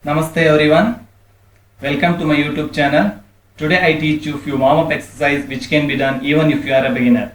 Namaste everyone. Welcome to my YouTube channel. Today I teach you few warm-up exercise which can be done even if you are a beginner.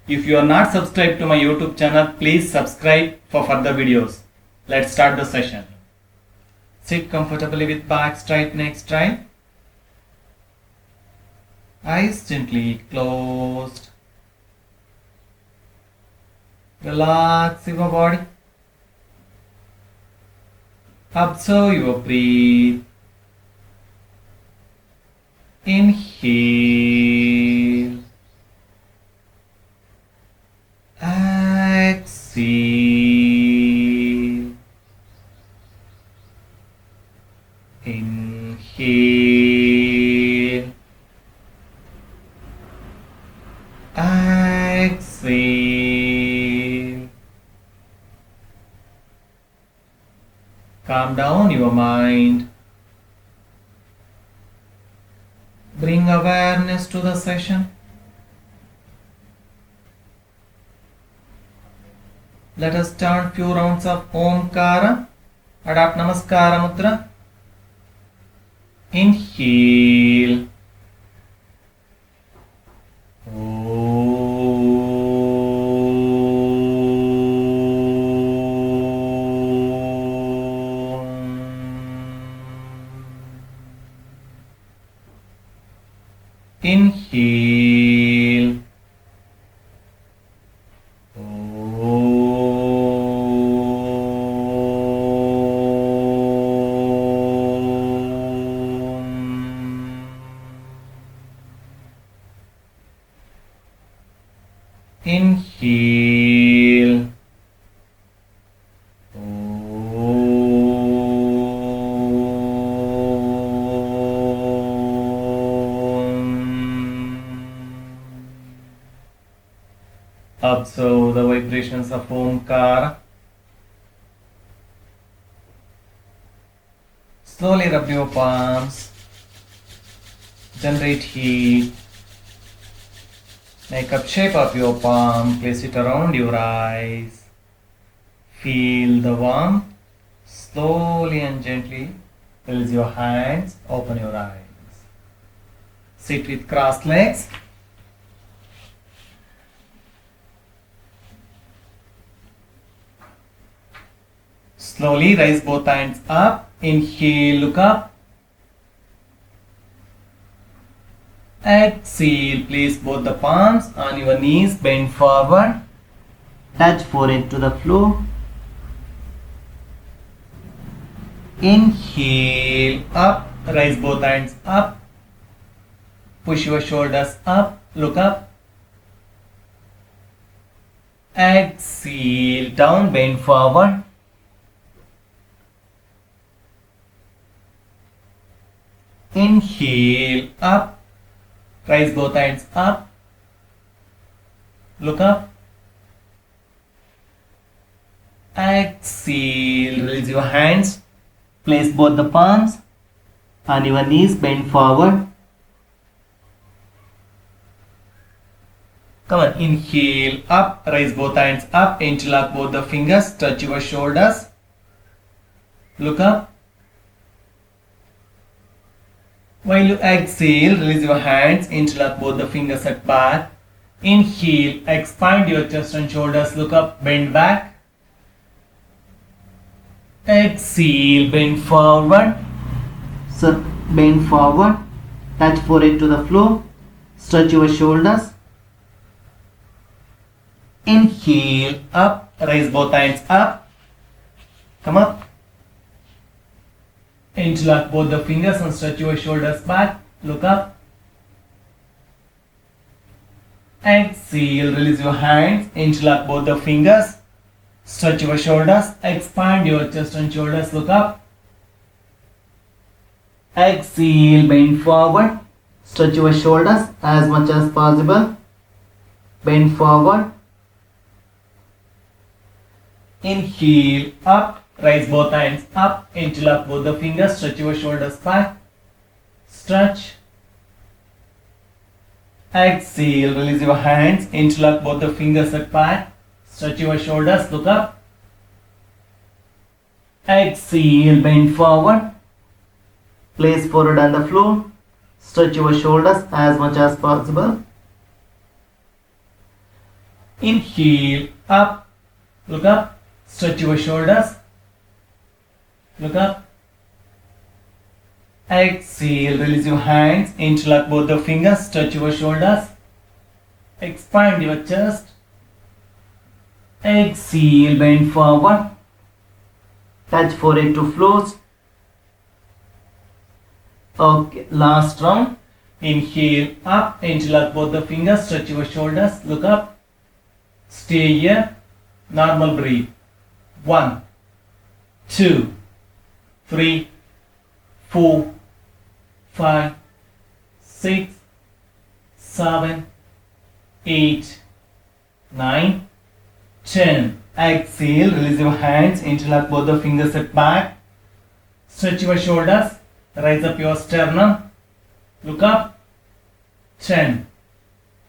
If you are not subscribed to my YouTube channel, please subscribe for further videos. Let's start the session. Sit comfortably with back straight, neck straight. Eyes gently closed. Relax your body. Observe your breath. Inhale. Exhale. Inhale. Exhale. Calm down your mind. Bring awareness to the session. Let us chant few rounds of Omkara. Adopt Namaskara Mudra. Inhale. Inhale. Inhale. Observe the vibrations of Omkara. Slowly rub your palms. Generate heat. Make up shape of your palm. Place it around your eyes. Feel the warmth. Slowly and gently release your hands. Open your eyes. Sit with crossed legs. Slowly raise both hands up. Inhale, look up. Exhale, place both the palms on your knees, bend forward. Touch forehead to the floor. Inhale, up. Raise both hands up. Push your shoulders up. Look up. Exhale, down, bend forward. Inhale, up. Raise both hands up. Look up. Exhale, release your hands. Place both the palms on your knees, bend forward. Come on, inhale, up. Raise both hands up. Interlock both the fingers. Touch your shoulders. Look up. While you exhale, release your hands, interlock both the fingers at back. Inhale, expand your chest and shoulders, look up, bend back. Exhale, bend forward. So, bend forward. Touch forehead to the floor. Stretch your shoulders. Inhale, up. Raise both hands up. Come up. Interlock both the fingers and stretch your shoulders back. Look up. Exhale, release your hands. Interlock both the fingers. Stretch your shoulders. Expand your chest and shoulders. Look up. Exhale, bend forward. Stretch your shoulders as much as possible. Bend forward. Inhale, up. Raise both hands up, interlock both the fingers, stretch your shoulders back, stretch, exhale, release your hands, interlock both the fingers at back, stretch your shoulders, look up, exhale, bend forward, Place forehead on the floor. Stretch your shoulders as much as possible. Inhale, up, look up, stretch your shoulders, look up. Exhale, release your hands, interlock both the fingers, stretch your shoulders, expand your chest. Exhale, bend forward, touch forehead to floor. Okay, last round. Inhale, up, interlock both the fingers, stretch your shoulders, look up. Stay here, normal breathe. 1, 2, 3, 4, 5, 6, 7, 8, 9, 10. Exhale, release your hands, interlock both the fingers at back. Stretch your shoulders, raise up your sternum, look up. 10,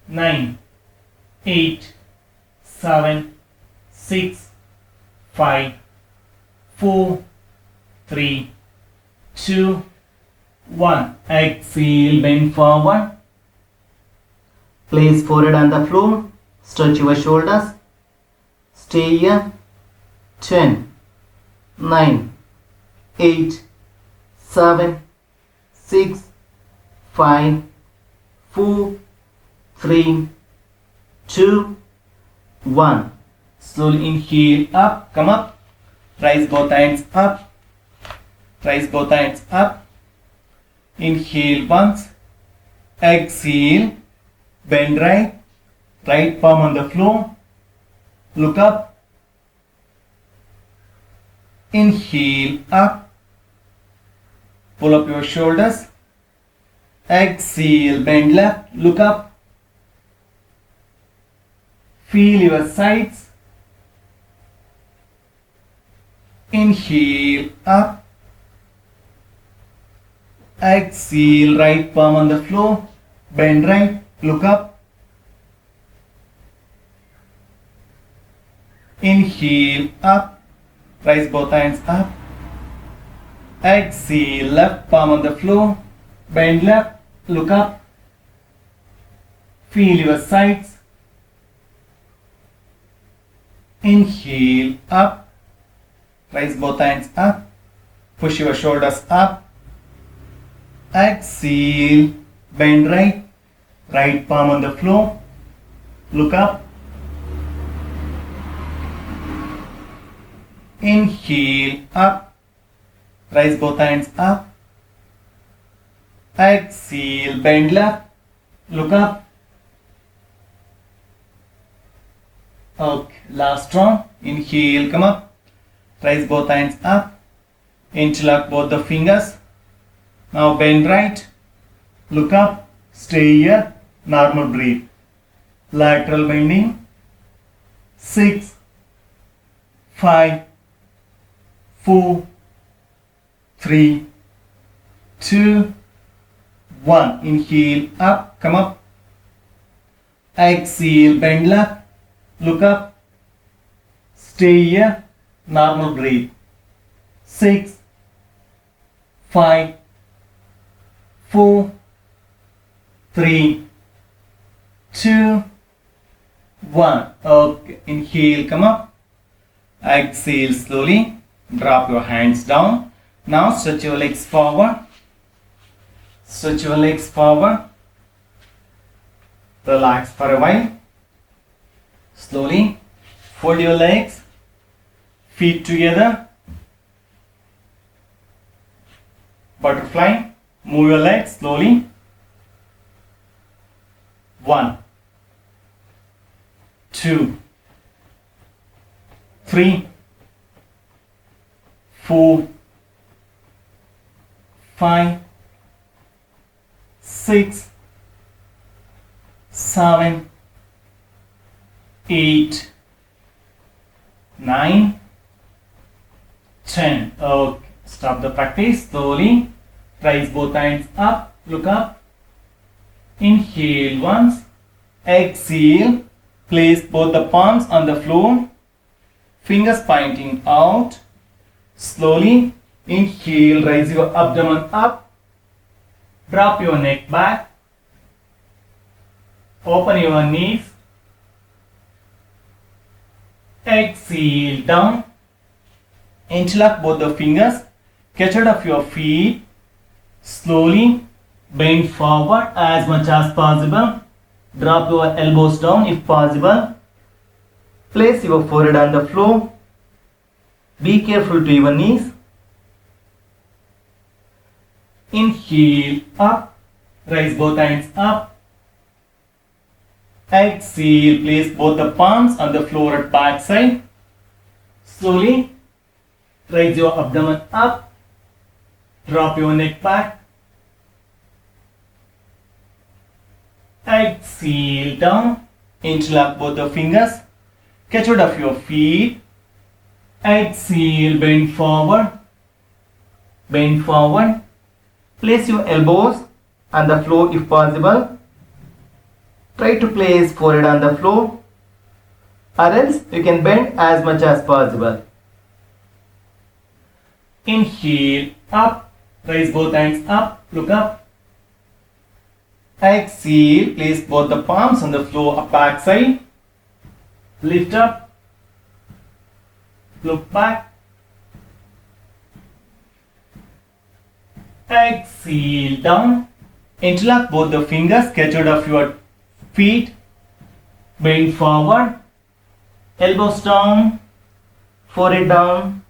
9, 8, 7, 6, 5, 4, 3, 2, 1. Exhale, bend forward. Place forehead on the floor. Stretch your shoulders. Stay here. 10, 9, 8, 7, 6, 5, 4, 3, 2, 1. Slowly inhale, up, come up. Rise both hands up. Rise both hands up. Inhale once. Exhale. Bend right. Right palm on the floor. Look up. Inhale, up. Pull up your shoulders. Exhale, bend left. Look up. Feel your sides. Inhale, up. Exhale, right palm on the floor. Bend right, look up. Inhale, up. Rise both hands up. Exhale, left palm on the floor. Bend left, look up. Feel your sides. Inhale, up. Rise both hands up. Push your shoulders up. Exhale, bend right. Right palm on the floor. Look up. Inhale, up. Rise both hands up. Exhale, bend left. Look up. Okay, last round. Inhale, come up. Rise both hands up. Interlock both the fingers. Now bend right. Look up. Stay here. Normal breathe. Lateral bending. 6, 5, 4, 3, 2, 1. Inhale, up, come up. Exhale, bend left. Look up. Stay here. Normal breathe. 6, 5, 4, 3, 2, 1. Okay. Inhale, come up. Exhale slowly. Drop your hands down. Now stretch your legs forward. Stretch your legs forward. Relax for a while. Slowly fold your legs. Feet together. Butterfly. Move your legs slowly. 1, 2, 3, 4, 5, 6, 7, 8, 9, 10. Okay, stop the practice slowly. Raise both hands up, look up. Inhale once. Exhale. Place both the palms on the floor. Fingers pointing out. Slowly. Inhale, raise your abdomen up. Drop your neck back. Open your knees. Exhale down. Interlock both the fingers. Catch hold of your feet. Slowly bend forward as much as possible. Drop your elbows down if possible. Place your forehead on the floor. Be careful to your knees. Inhale up. Raise both hands up. Exhale. Place both the palms on the floor at back side. Slowly raise your abdomen up. Drop your neck back. Exhale down. Interlock both the fingers. Catch hold of your feet. Exhale, bend forward. Bend forward. Place your elbows on the floor if possible. Try to place forehead on the floor, or else you can bend as much as possible. Inhale up. Raise both hands up. Look up. Exhale. Place both the palms on the floor up back side. Lift up. Look back. Exhale down. Interlock both the fingers. Catch hold of your feet. Bend forward. Elbows down. Forehead down.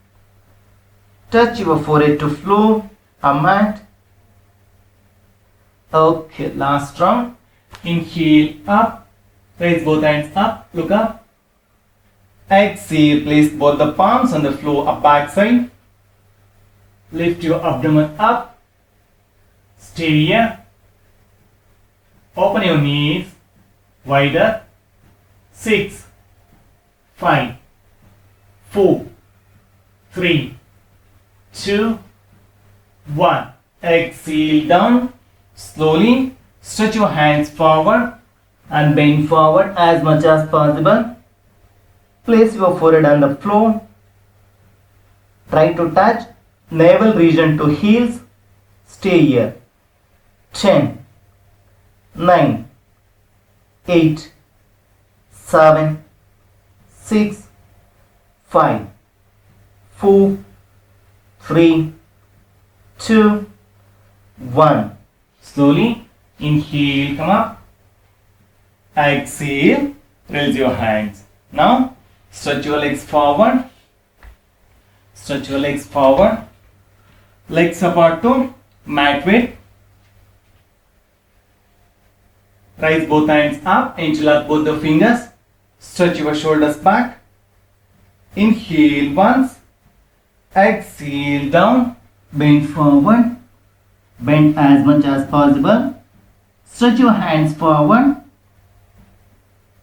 Touch your forehead to floor or mat. Okay, last round. Inhale up. Raise both hands up. Look up. Exhale. Place both the palms on the floor up back side. Lift your abdomen up. Stay here. Open your knees wider. 6, 5, 4, 3, 2, 1. Exhale down. Slowly stretch your hands forward and bend forward as much as possible. Place your forehead on the floor. Try to touch navel region to heels. Stay here. 10, 9, 8, 7, 6, 5, 4, 3, 2, 1. Slowly inhale, come up. Exhale, raise your hands. Now stretch your legs forward. Stretch your legs forward. Legs apart to mat width. Raise both hands up. Interlock both the fingers. Stretch your shoulders back. Inhale once. Exhale down. Bend forward. Bend as much as possible. Stretch your hands forward.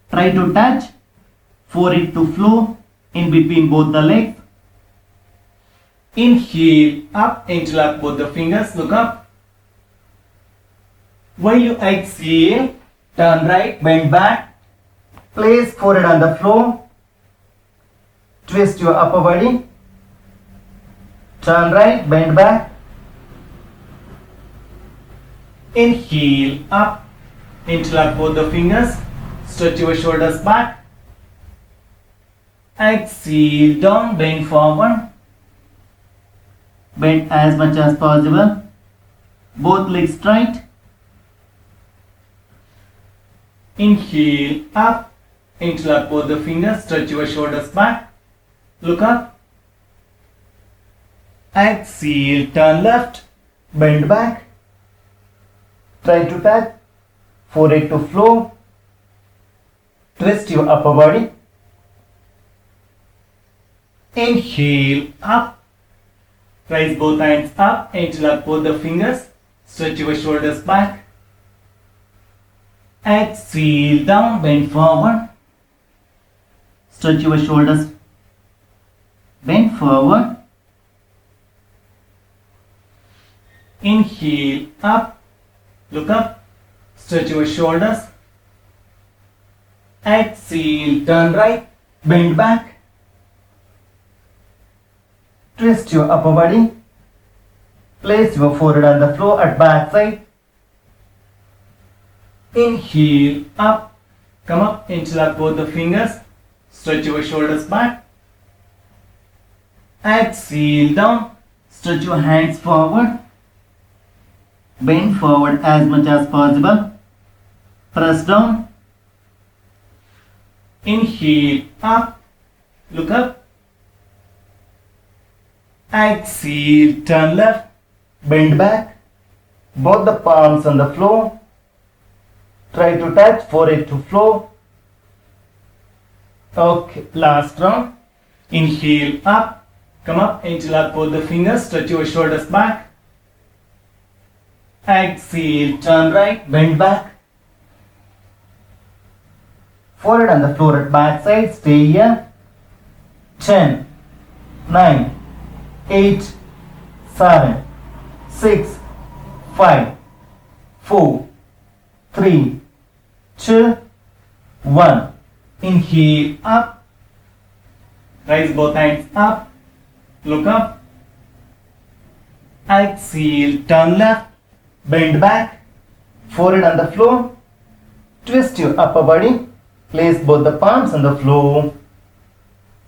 Try to touch forehead to floor in between both the legs. Inhale up. Interlock both the fingers. Look up. While you exhale, turn right, bend back. Place forehead on the floor. Twist your upper body. Turn right, bend back. Inhale up. Interlock both the fingers. Stretch your shoulders back. Exhale down, bend forward. Bend as much as possible. Both legs straight. Inhale up. Interlock both the fingers. Stretch your shoulders back. Look up. Exhale, turn left. Bend back. Try to touch forehead to floor. Twist your upper body. Inhale up. Raise both hands up. Interlock both the fingers. Stretch your shoulders back. Exhale down. Bend forward. Stretch your shoulders. Bend forward. Inhale up. Look up. Stretch your shoulders. Exhale. Turn right. Bend back. Twist your upper body. Place your forehead on the floor at back side. Inhale, up. Come up, interlock both the fingers. Stretch your shoulders back. Exhale, down. Stretch your hands forward. Bend forward as much as possible. Press down. Inhale, up. Look up. Exhale, turn left. Bend back. Both the palms on the floor. Try to touch forehead to floor. Okay, last round. Inhale, up. Come up, interlock both the fingers. Stretch your shoulders back. Exhale, turn right, bend back. Forehead on the floor at back side. Stay here. 10, 9, 8, 7, 6, 5, 4, 3, 2, 1. Inhale, up. Raise both hands up. Look up. Exhale, turn left. Bend back. Forehead on the floor. Twist your upper body. Place both the palms on the floor.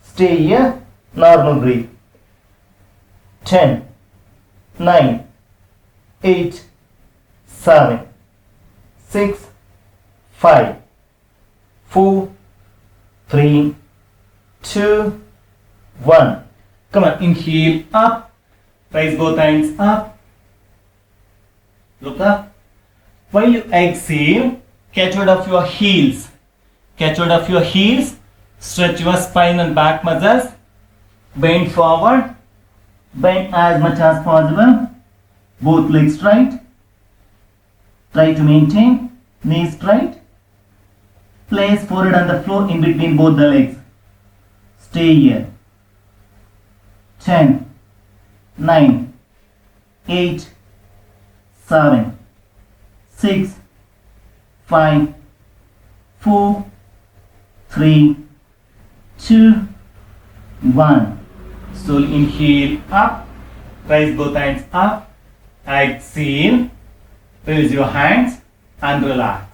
Stay here. Normal breathe. 10, 9, 8, 7, 6, 5, 4, 3, 2, 1. Come on, inhale, up. Raise both hands up. Look up. While you exhale, catch hold of your heels. Catch hold of your heels. Stretch your spine and back muscles. Bend forward. Bend as much as possible. Both legs straight. Try to maintain knees straight. Place forehead on the floor in between both the legs. Stay here. 10, 9, 8, 7, 6, 5, 4, 3, 2, 1. Slowly inhale, up. Raise both hands up. Exhale. Release your hands and relax.